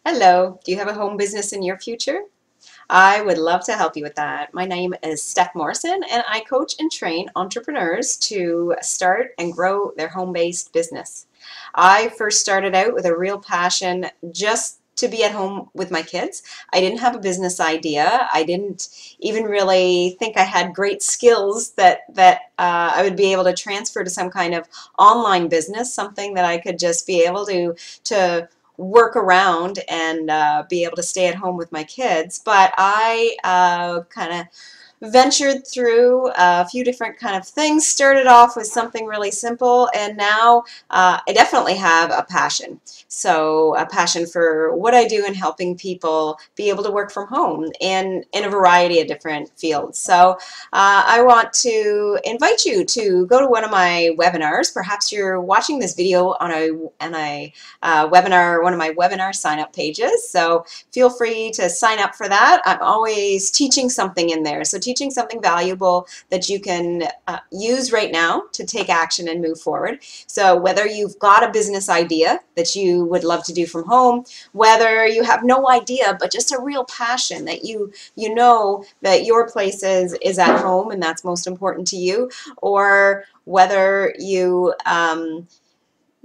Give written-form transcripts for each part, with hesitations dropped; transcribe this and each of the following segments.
Hello, do you have a home business in your future? I would love to help you with that. My name is Steph Morrison, and I coach and train entrepreneurs to start and grow their home-based business. I first started out with a real passion just to be at home with my kids. I didn't have a business idea. I didn't even really think I had great skills that I would be able to transfer to some kind of online business, something that I could just be able to work around and be able to stay at home with my kids. But I kind of ventured through a few different kind of things, started off with something really simple, and now I definitely have a passion. So a passion for what I do and helping people be able to work from home and in a variety of different fields. So I want to invite you to go to one of my webinars. Perhaps you're watching this video on a webinar, one of my webinar sign-up pages. So feel free to sign up for that. I'm always teaching something in there. So teaching something valuable that you can use right now to take action and move forward. So whether you've got a business idea that you would love to do from home, whether you have no idea but just a real passion that you know that your place is at home and that's most important to you, or whether you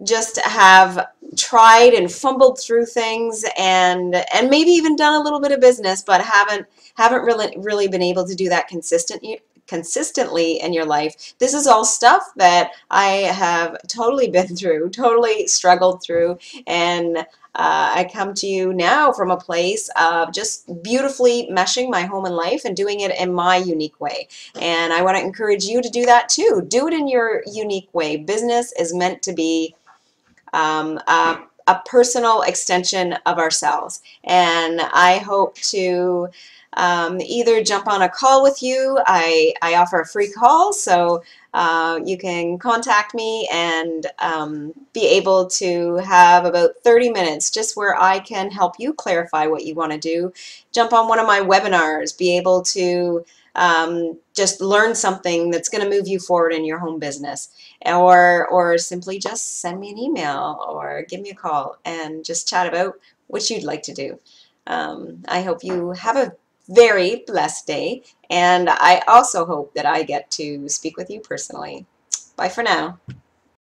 just have tried and fumbled through things and maybe even done a little bit of business but haven't really been able to do that consistently in your life. This is all stuff that I have totally been through, totally struggled through, and I come to you now from a place of just beautifully meshing my home and life and doing it in my unique way. And I want to encourage you to do that too. Do it in your unique way. Business is meant to be a personal extension of ourselves. And I hope to either jump on a call with you. I offer a free call, so you can contact me and be able to have about 30 minutes just where I can help you clarify what you want to do. Jump on one of my webinars, be able to just learn something that's going to move you forward in your home business, or simply just send me an email or give me a call and just chat about what you'd like to do. I hope you have a very blessed day, and I also hope that I get to speak with you personally. Bye for now.